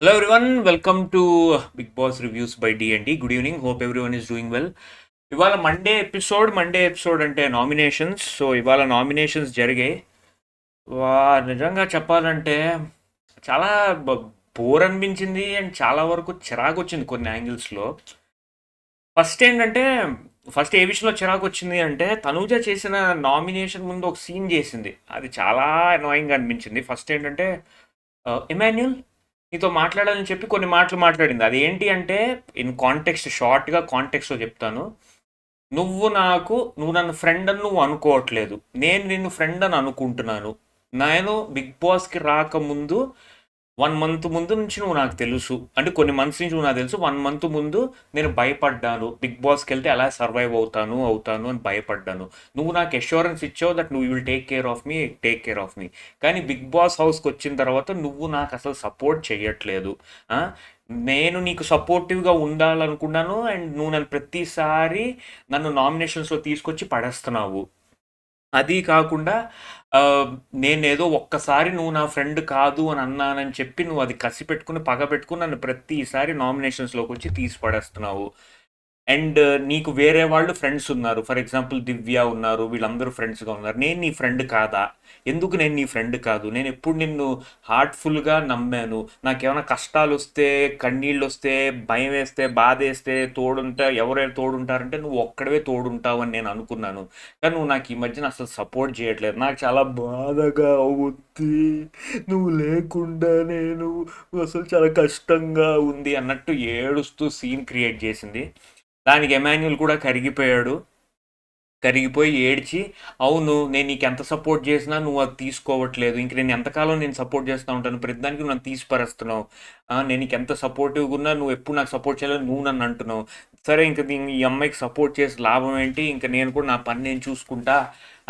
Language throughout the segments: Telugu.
Hello everyone, welcome to Big Boss Reviews by D&D. Good evening, hope everyone is doing well. ఇవాళ మండే ఎపిసోడ్ అంటే నామినేషన్స్. సో ఇవాళ నామినేషన్స్ జరిగాయి. వా నిజంగా చెప్పాలంటే చాలా బోర్ అనిపించింది అండ్ చాలా వరకు చిరాకు వచ్చింది కొన్ని యాంగిల్స్లో. ఫస్ట్ ఏంటంటే ఫస్ట్ ఏ విషయంలో చిరాకు వచ్చింది అంటే తనూజ చేసిన నామినేషన్ ముందు ఒక సీన్ చేసింది. అది చాలా అనాయింగ్ అనిపించింది. ఫస్ట్ ఏంటంటే ఇమాన్యుల్ నీతో మాట్లాడాలని చెప్పి కొన్ని మాటలు మాట్లాడింది. అదేంటి అంటే ఇన్ కాంటెక్స్ట్ షార్ట్గా కాంటెక్స్ట్లో చెప్తాను. నువ్వు నన్ను ఫ్రెండ్ అని నువ్వు అనుకోవట్లేదు, నేను నిన్ను ఫ్రెండ్ అని అనుకుంటున్నాను. నేను బిగ్ బాస్కి రాకముందు 1 మంత్ ముందు నుంచి నువ్వు నాకు తెలుసు, అంటే కొన్ని మంత్స్ నుంచి నువ్వు నాకు తెలుసు. 1 మంత్ ముందు నేను భయపడ్డాను, బిగ్ బాస్కి వెళ్తే ఎలా సర్వైవ్ అవుతాను అని భయపడ్డాను. నువ్వు నాకు అష్యూరెన్స్ ఇచ్చావు దట్ నువ్వు విల్ టేక్ కేర్ ఆఫ్ మీ. కానీ బిగ్ బాస్ హౌస్కి వచ్చిన తర్వాత నువ్వు నాకు అసలు సపోర్ట్ చేయట్లేదు. ఆ? నేను నీకు సపోర్టివ్గా ఉండాలనుకున్నాను అండ్ నువ్వు నన్ను ప్రతిసారి నామినేషన్స్లో తీసుకొచ్చి పడేస్తున్నావు. అది కాకుండా నేనేదో ఒక్కసారి నువ్వు నా ఫ్రెండ్ కాదు అని అన్నానని చెప్పి నువ్వు అది కసి పెట్టుకుని పగ పెట్టుకుని నన్ను ప్రతిసారి నామినేషన్స్లోకి వచ్చి తీసి పడేస్తున్నావు. అండ్ నీకు వేరే వాళ్ళు ఫ్రెండ్స్ ఉన్నారు, ఫర్ ఎగ్జాంపుల్ దివ్య ఉన్నారు, వీళ్ళందరూ ఫ్రెండ్స్గా ఉన్నారు. నేను నీ ఫ్రెండ్ కాదా? ఎందుకు నేను నీ ఫ్రెండ్ కాదు? నేను ఎప్పుడు నిన్ను హార్ట్ఫుల్గా నమ్మాను. నాకేమైనా కష్టాలు వస్తే, కన్నీళ్ళు వస్తే, భయం వేస్తే, బాధ వేస్తే ఎవరైనా తోడుంటారంటే నువ్వు ఒక్కడవే తోడుంటావు అని నేను అనుకున్నాను. కానీ నువ్వు నాకు ఈ మధ్యన అసలు సపోర్ట్ చేయట్లేదు, నాకు చాలా బాధగా అవుద్ది, నువ్వు లేకుండా నేను అసలు చాలా కష్టంగా ఉంది అన్నట్టు ఏడుస్తూ సీన్ క్రియేట్ చేసింది. దానికి ఎమాన్యుల్ కూడా కరిగిపోయి ఏడ్చి, అవును నేను నీకు ఎంత సపోర్ట్ చేసినా నువ్వు అది తీసుకోవట్లేదు, ఇంక నేను ఎంతకాలం నేను సపోర్ట్ చేస్తూ ఉంటాను, ప్రతిదానికి నువ్వు నన్ను తీసి పరేస్తున్నావు. నేను నీకు ఎంత సపోర్టివ్గా ఉన్నా నువ్వు ఎప్పుడు నాకు సపోర్ట్ చేయాలని నువ్వు నన్ను అంటున్నావు. సరే ఇంక ఈ అమ్మాయికి సపోర్ట్ చేసి లాభం ఏంటి, ఇంకా నేను కూడా నా పని నేను చూసుకుంటా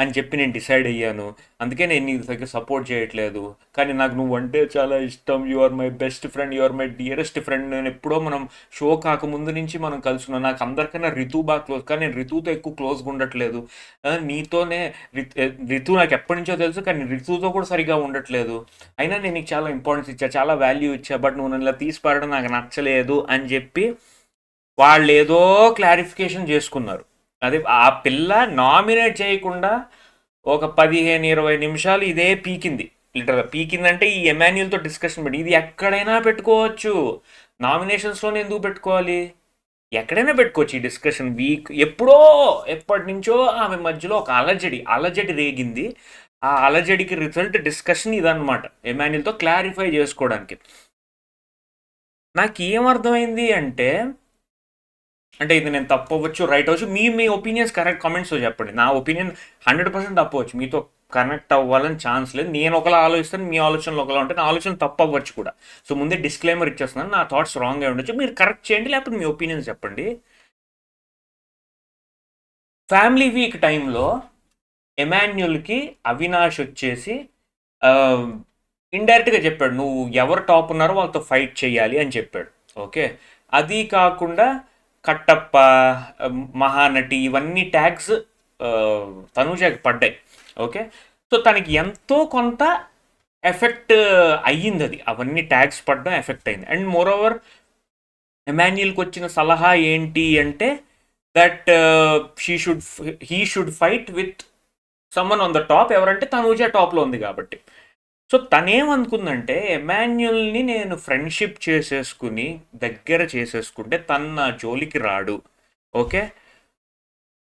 అని చెప్పి నేను డిసైడ్ అయ్యాను. అందుకే నేను నీ దగ్గర సపోర్ట్ చేయట్లేదు. కానీ నాకు నువ్వు అంటే చాలా ఇష్టం, you are my best friend, you are my dearest friend. నేను ఎప్పుడో మనం షో కాకముందు నుంచి మనం కలుసుకున్నాం. నాకు అందరికన్నా రితు బాగా క్లోజ్, కానీ నేను రితుతో ఎక్కువ క్లోజ్గా ఉండట్లేదు. నీతోనే రితు నాకు ఎప్పటి నుంచో తెలుసు, కానీ రితుతో కూడా సరిగా ఉండట్లేదు. అయినా నేను నీకు చాలా ఇంపార్టెన్స్ ఇచ్చా, చాలా వాల్యూ ఇచ్చా, బట్ నువ్వు నన్ను ఇలా తీసి పారడం నాకు నచ్చలేదు అని చెప్పి వాళ్ళు ఏదో క్లారిఫికేషన్ చేసుకున్నారు. అదే ఆ పిల్ల నామినేట్ చేయకుండా ఒక 15-20 నిమిషాలు ఇదే పీకింది. లిటరల్గా పీకిందంటే ఈ ఎమాన్యుల్తో డిస్కషన్ పెట్టి ఇది ఎక్కడైనా పెట్టుకోవచ్చు. నామినేషన్స్లోనే ఎందుకు పెట్టుకోవాలి? ఎక్కడైనా పెట్టుకోవచ్చు ఈ డిస్కషన్. ఎప్పటి నుంచో ఆమె మధ్యలో ఒక అలజడి రేగింది. ఆ అలజడికి రిజల్ట్ డిస్కషన్ ఇదన్నమాట, ఎమాన్యుల్తో క్లారిఫై చేసుకోవడానికి. నాకు ఏమర్థమైంది అంటే ఇది నేను తప్పు అవ్వచ్చు, రైట్ అవ్వచ్చు. మీ ఒపీనియన్స్ కరెక్ట్ కామెంట్స్లో చెప్పండి. నా ఒపీనియన్ 100% తప్పు అవ్వచ్చు, మీతో కనెక్ట్ అవ్వాలని ఛాన్స్ లేదు. నేను ఒకలా ఆలోచిస్తాను, మీ ఆలోచనలు ఒకలా ఉంటే నా ఆలోచన తప్పు అవ్వచ్చు కూడా. సో ముందే డిస్క్లైమర్ ఇచ్చేస్తున్నాను, నా థాట్స్ రాంగ్ అయి ఉండొచ్చు, మీరు కరెక్ట్ చేయండి, లేకపోతే మీ ఒపీనియన్స్ చెప్పండి. ఫ్యామిలీ వీక్ టైంలో ఎమాన్యుల్కి అవినాష్ వచ్చేసి ఇండైరెక్ట్గా చెప్పాడు, నువ్వు ఎవరు టాప్ ఉన్నారో వాళ్ళతో ఫైట్ చేయాలి అని చెప్పాడు. ఓకే, అది కాకుండా కట్టప్ప, మహానటి, ఇవన్నీ ట్యాగ్స్ తనూజకి పడ్డాయి. ఓకే, సో తనకి ఎంతో కొంత ఎఫెక్ట్ అయ్యింది, అవన్నీ ట్యాగ్స్ పడడం ఎఫెక్ట్ అయింది. అండ్ మోర్ ఓవర్ ఎమాన్యుల్కి వచ్చిన సలహా ఏంటి అంటే that he should fight with someone on the top. ఎవరంటే తనూజ టాప్లో ఉంది కాబట్టి. సో తనేమనుకుందంటే ఎమాన్యుల్ని నేను ఫ్రెండ్షిప్ చేసేసుకుని దగ్గర చేసేసుకుంటే తను నా జోలికి రాడు. ఓకే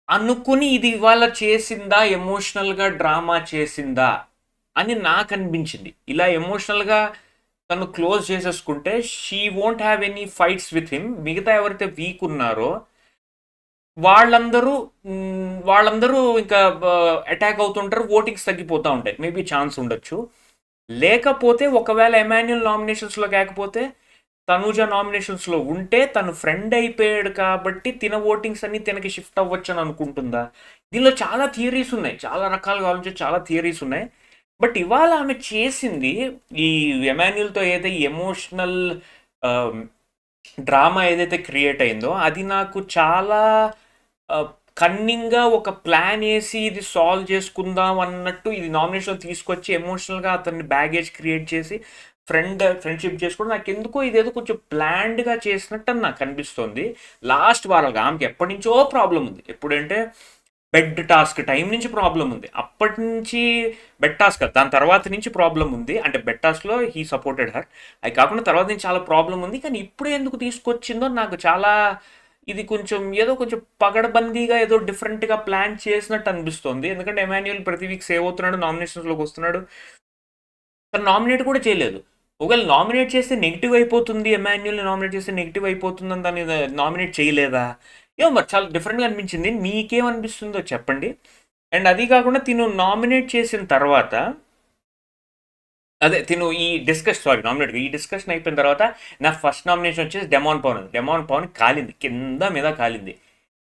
అనుకుని ఇది ఇవాళ చేసిందా, ఎమోషనల్గా డ్రామా చేసిందా అని నాకు అనిపించింది. ఇలా ఎమోషనల్గా తను క్లోజ్ చేసేసుకుంటే she won't have any fights with him. మిగతా ఎవరైతే వీక్ ఉన్నారో వాళ్ళందరూ వాళ్ళందరూ ఇంకా అటాక్ అవుతుంటారు, ఓటింగ్స్ తగ్గిపోతూ ఉంటాయి. మేబీ ఛాన్స్ ఉండొచ్చు. లేకపోతే ఒకవేళ ఎమాన్యుల్ నామినేషన్స్లో కాకపోతే తనూజ నామినేషన్స్లో ఉంటే తను ఫ్రెండ్ అయిపోయాడు కాబట్టి తిన ఓటింగ్స్ అన్ని తినకి షిఫ్ట్ అవ్వచ్చు అని అనుకుంటుందా? దీనిలో చాలా థియరీస్ ఉన్నాయి, చాలా రకాలుగా ఆలోచించి చాలా థియరీస్ ఉన్నాయి. బట్ ఇవాళ ఆమె చేసింది ఈ ఎమాన్యుల్తో ఏదైతే ఎమోషనల్ డ్రామా ఏదైతే క్రియేట్ అయిందో అది నాకు చాలా కన్నింగ్గా ఒక ప్లాన్ వేసి ఇది సాల్వ్ చేసుకుందాం అన్నట్టు ఇది నామినేషన్ తీసుకొచ్చి ఎమోషనల్గా అతన్ని బ్యాగేజ్ క్రియేట్ చేసి ఫ్రెండ్షిప్ చేసుకోవడం నాకెందుకో ఇదేదో కొంచెం ప్లాన్డ్గా చేసినట్టు అని నాకు అనిపిస్తుంది. లాస్ట్ వారాలుగా ఆమెకి ఎప్పటి నుంచో ప్రాబ్లం ఉంది. ఎప్పుడంటే బెడ్ టాస్క్ టైం నుంచి ప్రాబ్లం ఉంది. అప్పటి నుంచి బెడ్ టాస్క్ కాదు, దాని తర్వాత నుంచి ప్రాబ్లం ఉంది. అంటే బెడ్ టాస్క్లో హీ సపోర్టెడ్ హర్. అది కాకుండా తర్వాత నుంచి చాలా ప్రాబ్లం ఉంది. కానీ ఇప్పుడే ఎందుకు తీసుకొచ్చిందో నాకు చాలా, ఇది కొంచెం ఏదో కొంచెం పగడబందీగా ఏదో డిఫరెంట్గా ప్లాన్ చేసినట్టు అనిపిస్తుంది. ఎందుకంటే ఎమాన్యుయల్ ప్రతి వీక్ సేవ్ అవుతున్నాడు, నామినేషన్స్లోకి వస్తున్నాడు. తను నామినేట్ కూడా చేయలేదు. ఒకవేళ నామినేట్ చేస్తే నెగిటివ్ అయిపోతుంది, ఎమాన్యుయల్ని నామినేట్ చేస్తే నెగిటివ్ అయిపోతుందని దాన్ని నామినేట్ చేయలేదా? ఏమో మరి చాలా డిఫరెంట్గా అనిపించింది. మీకేమనిపిస్తుందో చెప్పండి. అండ్ అది కాకుండా తిను నామినేట్ చేసిన తర్వాత, అదే తిను ఈ డిస్కషన్ అయిపోయిన తర్వాత నా ఫస్ట్ నామినేషన్ వచ్చేసి డెమాన్ పవన్. డెమాన్ పవన్ కాలింది, కింద మీద కాలింది.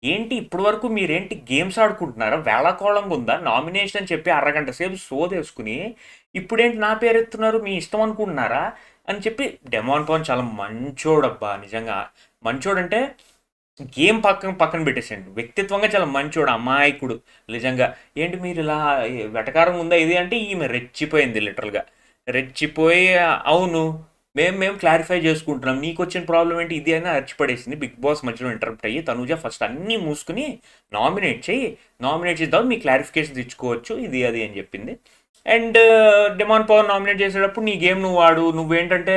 ఏంటి ఇప్పటి వరకు మీరేంటి గేమ్స్ ఆడుకుంటున్నారా? వేళాకోళంగా ఉందా? నామినేషన్ అని చెప్పి అరగంట సేపు సోదేసుకుని ఇప్పుడేంటి నా పేరు ఎత్తున్నారు, మీ ఇష్టం అనుకుంటున్నారా అని చెప్పి. డెమాన్ పవన్ చాలా మంచోడబ్బా, నిజంగా మంచోడంటే గేమ్ పక్కన పెట్టేసేయండి, వ్యక్తిత్వంగా చాలా మంచోడు, అమాయకుడు నిజంగా. ఏంటి మీరు ఇలా వెటకారం ఉందా ఇది అంటే, ఈమె రెచ్చిపోయింది లిటరల్గా. రెచ్చిపోయి అవును మేము క్లారిఫై చేసుకుంటున్నాం, నీకు వచ్చిన ప్రాబ్లం ఏంటి ఇది అని అరిచిపడేసింది. బిగ్ బాస్ మధ్యలో ఇంటరప్ట్ అయ్యి, తనుజ ఫస్ట్ అన్నీ మూసుకుని నామినేట్ చేద్దాం, మీ క్లారిఫికేషన్ ఇచ్చుకోవచ్చు ఇది అది అని చెప్పింది. అండ్ డెమాన్ పవర్ నామినేట్ చేసేటప్పుడు నీ గేమ్ నువ్వు ఆడు, నువ్వేంటంటే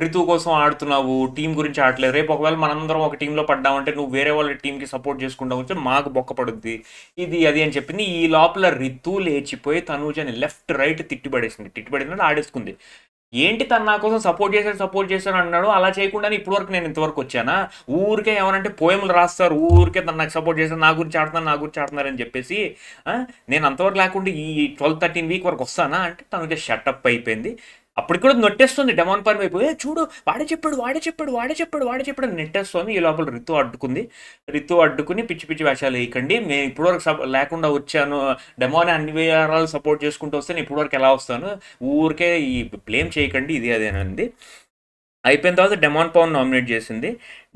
రితు కోసం ఆడుతున్నావు, టీం గురించి ఆడలేదు. రేపు ఒకవేళ మనందరం ఒక టీంలో పడ్డామంటే నువ్వు వేరే వాళ్ళ టీంకి సపోర్ట్ చేసుకుంటావు వచ్చి మాకు బొక్క పడుద్ది ఇది అది అని చెప్పింది. ఈ లోపల రితు లేచిపోయి తనూజని లెఫ్ట్ రైట్ తిట్టిపడిందంటే ఆడేసుకుంది. ఏంటి తను నా కోసం సపోర్ట్ చేశాను అన్నాడు. అలా చేయకుండానే ఇప్పుడు వరకు నేను ఇంతవరకు వచ్చానా? ఊరికే ఏమనంటే పోయములు రాస్తారు, ఊరికే తను నాకు సపోర్ట్ చేశాను, నా గురించి ఆడుతున్నారు అని చెప్పేసి. నేను అంతవరకు లేకుండా ఈ 12-13 వీక్ వరకు వస్తానా అంటే తనకి షటప్ అయిపోయింది. అప్పటికి కూడా నొట్టేస్తుంది డెమాన్ పర్ వైపు. చూడు వాడే చెప్పాడు అని నెట్టేస్తుంది. ఈ లోపల రితు అడ్డుకుని పిచ్చి పిచ్చి వేషాలు వేయకండి, నేను ఇప్పటివరకు లేకుండా వచ్చాను, డెమాన్ అన్ని వేరాలు సపోర్ట్ చేసుకుంటూ వస్తే నేను ఇప్పటివరకు ఎలా వస్తాను, ఊరికే ఈ బ్లేమ్ చేయకండి ఇది అదేనంది. అయిపోయిన తర్వాత డెమాన్ పవన్ నామినేట్ చేసింది.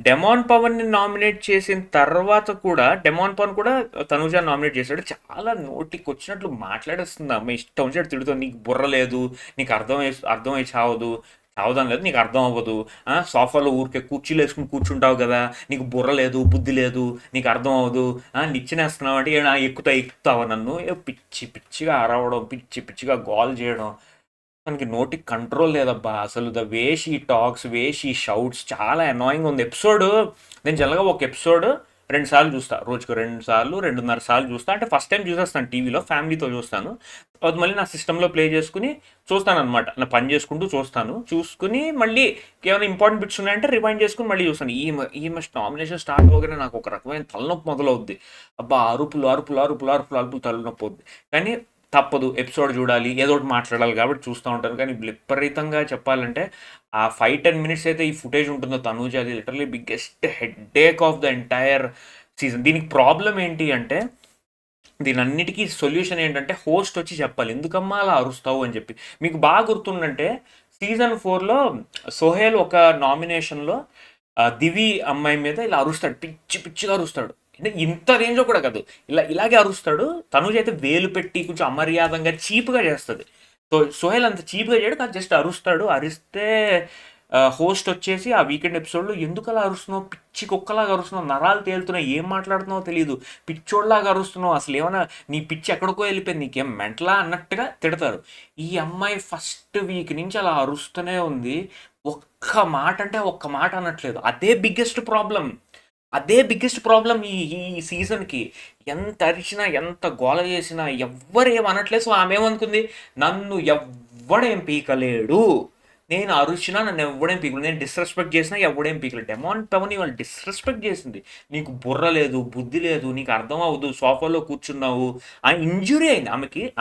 డెమాన్ పవన్ని నామినేట్ చేసిన తర్వాత కూడా డెమాన్ పవన్ కూడా తనుజా నామినేట్ చేశాడు. చాలా నోటికి వచ్చినట్లు మాట్లాడేస్తుంది అమ్మ, ఇష్టం వచ్చినట్టు తిడుతుంది. నీకు బుర్ర లేదు, నీకు అర్థమై చావదాం లేదు, నీకు అర్థం అవ్వదు, సోఫాలో ఊరికే కుర్చీలు వేసుకుని కూర్చుంటావు కదా, నీకు బుర్ర లేదు, బుద్ధి లేదు, నీకు అర్థం అవ్వదు, నిచ్చినేస్తున్నావు అంటే ఎక్కుతావా నన్ను, పిచ్చి పిచ్చిగా అరవడం, పిచ్చి పిచ్చిగా గోల్ చేయడం. మనకి నోటికి కంట్రోల్ లేదబ్బా అసలు. The way she talks, way she shouts చాలా అనాయింగ్ ఉంది. ఎపిసోడ్ నేను జనరల్గా ఒక ఎపిసోడ్ 2 సార్లు చూస్తా, రోజుకు 2 సార్లు 2.5 సార్లు చూస్తా. అంటే ఫస్ట్ టైం చూసేస్తాను టీవీలో, ఫ్యామిలీతో చూస్తాను. అది మళ్ళీ నా సిస్టంలో ప్లే చేసుకుని చూస్తాను అనమాట. నా పని చేసుకుంటూ చూసుకుని మళ్ళీ ఏమైనా ఇంపార్టెంట్ బిట్స్ ఉన్నాయంటే రిమైండ్ చేసుకుని మళ్ళీ చూస్తాను. ఈ మస్ట్ నామినేషన్ స్టార్ట్ అవగానే నాకు ఒక రకమైన తలనొప్పి మొదలవుద్ది. అబ్బా అరుపులు తలనొప్పి అవుద్ది. కానీ తప్పదు, ఎపిసోడ్ చూడాలి, ఏదో ఒకటి మాట్లాడాలి కాబట్టి చూస్తూ ఉంటాను. కానీ విపరీతంగా చెప్పాలంటే ఆ 5-10 మినిట్స్ అయితే ఈ ఫుటేజ్ ఉంటుందో తనూజ, అది literally biggest headache of the entire season. దీనికి ప్రాబ్లం ఏంటి అంటే, దీనన్నిటికీ సొల్యూషన్ ఏంటంటే హోస్ట్ వచ్చి చెప్పాలి ఎందుకమ్మా అలా అరుస్తావు అని చెప్పి. మీకు బాగా గుర్తుందంటే సీజన్ 4లో సోహేల్ ఒక నామినేషన్లో దివి అమ్మాయి మీద ఇలా అరుస్తాడు, పిచ్చిగా అరుస్తాడు. అంటే ఇంత రేంజ్లో కూడా కాదు, ఇలాగే అరుస్తాడు. తనుజ అయితే వేలు పెట్టి కొంచెం అమర్యాదంగా చీప్గా చేస్తుంది. సో సోహెల్ అంత చీప్గా చేయడు, కాదు జస్ట్ అరుస్తాడు. అరిస్తే హోస్ట్ వచ్చేసి ఆ వీకెండ్ ఎపిసోడ్లో ఎందుకు అలా అరుస్తున్నావు, పిచ్చి కుక్కలాగా అరుస్తున్నావు, నరాలు తేలుతున్నావు, ఏం మాట్లాడుతున్నావో తెలియదు, పిచ్చోడ్లాగా అరుస్తున్నావు, అసలు ఏమైనా నీ పిచ్చి ఎక్కడికో వెళ్ళిపోయింది, నీకేం మెంటలా అన్నట్టుగా తిడతారు. ఈ అమ్మాయి ఫస్ట్ వీక్ నుంచి అలా అరుస్తూనే ఉంది. ఒక్క మాట అనట్లేదు. అదే బిగ్గెస్ట్ ప్రాబ్లం ఈ సీజన్కి. ఎంత అరిచినా ఎంత గోల చేసినా ఎవ్వరు ఏమనట్లేదు. సో ఆమె ఏమనుకుంది, నన్ను ఎవ్వడేం పీకలేడు, నేను అరిచినా నన్ను ఎవ్వడేం పీకలేదు, నేను డిస్రెస్పెక్ట్ చేసినా ఎవడేం పీకలేదు. డెమాన్ పవన్ ఇవాళ డిస్రెస్పెక్ట్ చేసింది. నీకు బుర్ర లేదు, బుద్ధి లేదు, నీకు అర్థం అవ్వదు, సోఫాలో కూర్చున్నావు. ఆ ఇంజురీ అయింది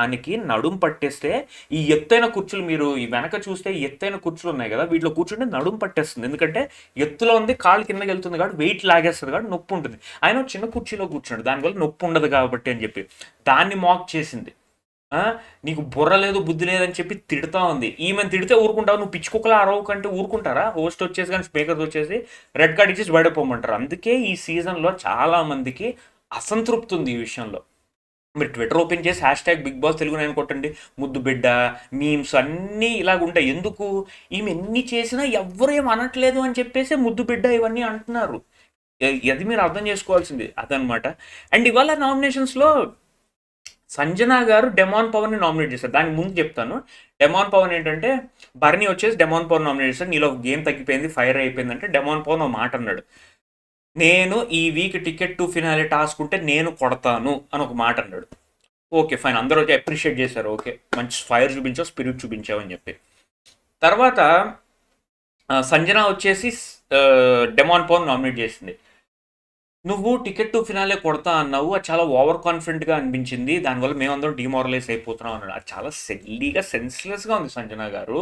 ఆయనకి నడుం పట్టేస్తే. ఈ ఎత్తైన కుర్చీలు మీరు ఈ వెనక చూస్తే ఎత్తైన కుర్చీలు ఉన్నాయి కదా, వీటిలో కూర్చుంటే నడుం పట్టేస్తుంది. ఎందుకంటే ఎత్తులో ఉంది, కాళ్ళు కిందకి వెళ్తుంది కాబట్టి, వెయిట్ లాగేస్తుంది కాబట్టి నొప్పి ఉంటుంది. ఆయన చిన్న కుర్చీలో కూర్చున్నాడు, దానివల్ల నొప్పి ఉండదు కాబట్టి అని చెప్పి దాన్ని మాక్ చేసింది. నీకు బుర్ర లేదు, బుద్ధి లేదని చెప్పి తిడుతూ ఉంది. ఈమెను తిడితే ఊరుకుంటావు, నువ్వు పిచ్చుకుక్కలా అరవు కంటే ఊరుకుంటారా? హోస్ట్ వచ్చేసి కానీ స్పీకర్స్ వచ్చేసి రెడ్ కార్డ్ ఇచ్చేసి బయటపోమంటారు. అందుకే ఈ సీజన్లో చాలా మందికి అసంతృప్తి ఉంది ఈ విషయంలో. మీరు ట్విట్టర్ ఓపెన్ చేసి hashtag Bigg Boss Telugu nine కొట్టండి, ముద్దు బిడ్డ మీమ్స్ అన్నీ ఇలాగ ఉంటాయి. ఎందుకు ఈమె ఎన్ని చేసినా ఎవ్వరు ఏం అనట్లేదు అని చెప్పేసి ముద్దు బిడ్డ ఇవన్నీ అంటున్నారు. అది మీరు అర్థం చేసుకోవాల్సింది అదనమాట. అండ్ ఇవాళ నామినేషన్స్లో సంజన గారు డెమాన్ పవన్ని నామినేట్ చేశారు. దానికి ముందు చెప్తాను. డెమాన్ పవన్ ఏంటంటే బర్నీ వచ్చేసి డెమాన్ పవన్ నామినేట్ చేశారు. నీలో గేమ్ తగ్గిపోయింది, ఫైర్ అయిపోయింది అంటే డెమాన్ పవన్ ఒక మాట అన్నాడు, నేను ఈ week ticket to finale task ఉంటే నేను కొడతాను అని ఒక మాట అన్నాడు. ఓకే ఫైన్, అందరూ వచ్చి అప్రిషియేట్ చేశారు. ఓకే మంచి ఫైర్ చూపించావు, స్పిరిట్ చూపించావు అని చెప్పి. తర్వాత సంజన వచ్చేసి డెమాన్ పవన్ నామినేట్ చేసింది. నువ్వు టికెట్ టు ఫినాలే కొడతా అన్నావు, అది చాలా ఓవర్ కాన్ఫిడెంట్గా అనిపించింది, దానివల్ల మేమందరం డిమారలైజ్ అయిపోతున్నాం అన్నాడు. అది చాలా సెల్లీగా సెన్స్లెస్గా ఉంది సంజన గారు.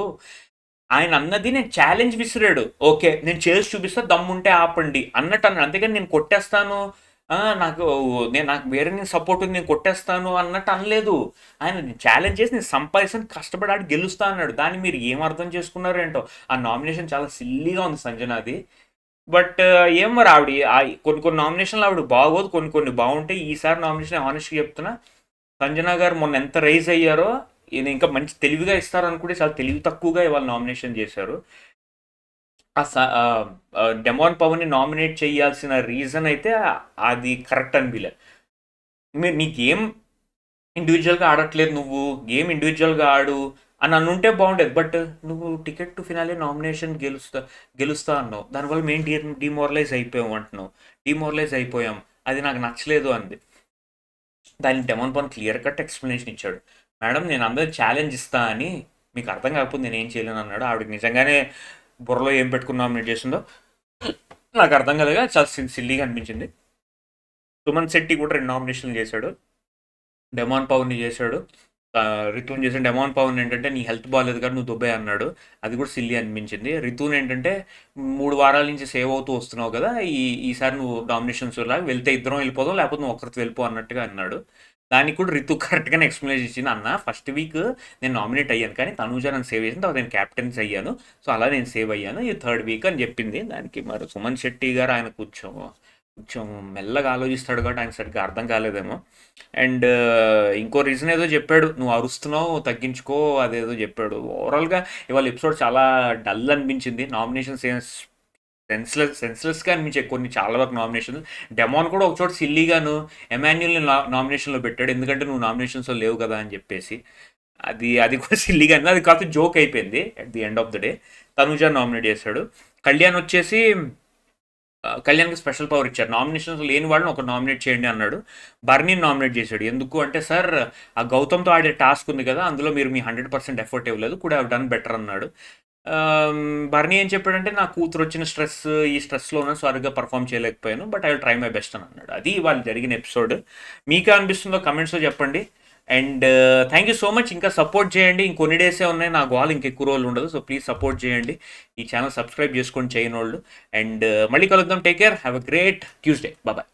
ఆయన అన్నది నేను ఛాలెంజ్ విసిరాడు. ఓకే నేను చేసి చూపిస్తా, దమ్ముంటే ఆపండి అన్నట్టు అన్నాడు. అంతేగాని నేను కొట్టేస్తాను, నాకు వేరే నేను సపోర్ట్ ఉంది, నేను కొట్టేస్తాను అన్నట్టు అనలేదు. ఆయన ఛాలెంజ్ చేసి నేను సంపాదిస్తాను, కష్టపడి ఆడి గెలుస్తా అన్నాడు. దాన్ని మీరు ఏం అర్థం చేసుకున్నారో ఏంటో. ఆ నామినేషన్ చాలా సిల్లీగా ఉంది సంజనాది. బట్ ఏం మరి ఆవిడ కొన్ని కొన్ని నామినేషన్లు ఆవిడ బాగోదు, కొన్ని కొన్ని బాగుంటాయి. ఈసారి నామినేషన్ హానెస్ట్గా చెప్తున్నా, సంజన గారు మొన్న ఎంత రైజ్ అయ్యారో ఈయన ఇంకా మంచి తెలివిగా ఇస్తారు అనుకుంటే చాలా తెలివి తక్కువగా ఇవాళ నామినేషన్ చేశారు. డెమాన్ పవన్ని నామినేట్ చేయాల్సిన రీజన్ అయితే అది కరెక్ట్ అనిపించలే. మీరు నీ గేమ్ ఇండివిజువల్గా ఆడట్లేదు, నువ్వు గేమ్ ఇండివిజువల్గా ఆడు అని అనుంటే బాగుండేది. బట్ నువ్వు టికెట్ టు ఫినాలే నామినేషన్ గెలుస్తా అన్నావు, దానివల్ల మేము డిమోరలైజ్ అయిపోయాం అంటున్నావు. డిమోరలైజ్ అయిపోయాం, అది నాకు నచ్చలేదు అంది. దానికి demon Pavan clear cut explanation ఇచ్చాడు. మేడం నేను అందరూ ఛాలెంజ్ ఇస్తా అని, మీకు అర్థం కాకపోతే నేను ఏం చేయలేను అన్నాడు. ఆవిడకి నిజంగానే బుర్రలో ఏం పెట్టుకుని నామినేట్ చేసిందో నాకు అర్థం కాలేగా, చాలా సిల్లీగా అనిపించింది. సుమన్ శెట్టి కూడా 2 నామినేషన్లు చేశాడు. డెమాన్ పవన్ని చేశాడు, రితుని చేసిన. డెమాన్ పవన్ ఏంటంటే నీ హెల్త్ బాగాలేదు కానీ నువ్వు దుబాయ్ అన్నాడు, అది కూడా సిల్లీ అనిపించింది. రితుని ఏంటంటే 3 వారాల నుంచి సేవ్ అవుతూ వస్తున్నావు కదా, ఈసారి నువ్వు నామినేషన్స్ లాగా వెళ్తే ఇద్దరం వెళ్ళిపోదాం, లేకపోతే నువ్వు ఒక్కరితో వెళ్ళిపో అన్నట్టుగా అన్నాడు. దానికి కూడా రితు కరెక్ట్గానే ఎక్స్ప్లెయిన్ ఇచ్చింది. అన్న ఫస్ట్ వీక్ నేను నామినేట్ అయ్యాను కానీ తనూజ నన్ను సేవ్ చేసిన తర్వాత నేను క్యాప్టెన్స్ అయ్యాను, సో అలా నేను సేవ్ అయ్యాను, ఇది 3rd వీక్ అని చెప్పింది. దానికి మరి సుమన్ శెట్టి గారు ఆయన కొంచెం కొంచెం మెల్లగా ఆలోచిస్తాడు కాబట్టి ఆయన సరిగ్గా అర్థం కాలేదేమో. అండ్ ఇంకో రీజన్ ఏదో చెప్పాడు, నువ్వు అరుస్తున్నావు తగ్గించుకో అదేదో చెప్పాడు. ఓవరాల్గా ఇవాళ ఎపిసోడ్ చాలా డల్ అనిపించింది. నామినేషన్స్ సెన్స్లెస్గా అనిపించాయి కొన్ని, చాలా వరకు నామినేషన్. డెమాన్ కూడా ఒక చోట సిల్లీగాను ఎమాన్యుల్ని నామినేషన్లో పెట్టాడు, ఎందుకంటే నువ్వు నామినేషన్స్లో లేవు కదా అని చెప్పేసి. అది కూడా సిల్లీగా, అది కాస్త జోక్ అయిపోయింది at the end of the day. Tanuja nominate చేశాడు. కళ్యాణ్ వచ్చేసి కళ్యాణ్కి స్పెషల్ పవర్ ఇచ్చారు, నామినేషన్స్ లేని వాళ్ళని ఒక నామినేట్ చేయండి అన్నాడు. బర్నీని నామినేట్ చేశాడు. ఎందుకు అంటే సార్ ఆ గౌతమ్తో ఆడే టాస్క్ ఉంది కదా, అందులో మీరు మీ 100% ఎఫర్ట్ ఇవ్వలేదు, కూడా హ్యావ్ డన్ బెటర్ అన్నాడు. బర్నీ ఏం చెప్పాడంటే నా కూతురు వచ్చిన స్ట్రెస్, ఈ స్ట్రెస్లో ఉన్న సరిగ్గా పర్ఫామ్ చేయలేకపోయాను, but I will try my best అని అన్నాడు. అది ఇవాళ జరిగిన ఎపిసోడ్. మీకే అనిపిస్తుందో కమెంట్స్లో చెప్పండి. And thank you so much. ఇంకా సపోర్ట్ చేయండి, ఇంకొన్ని డేసే ఉన్నాయి, నా గోల్ ఇంకెక్కువ రోజులు ఉండదు, సో ప్లీజ్ సపోర్ట్ చేయండి. ఈ ఛానల్ సబ్స్క్రైబ్ చేసుకొని చేయని వాళ్ళు. అండ్ మళ్ళీ కలుద్దాం. Take care, have a great Tuesday, bye.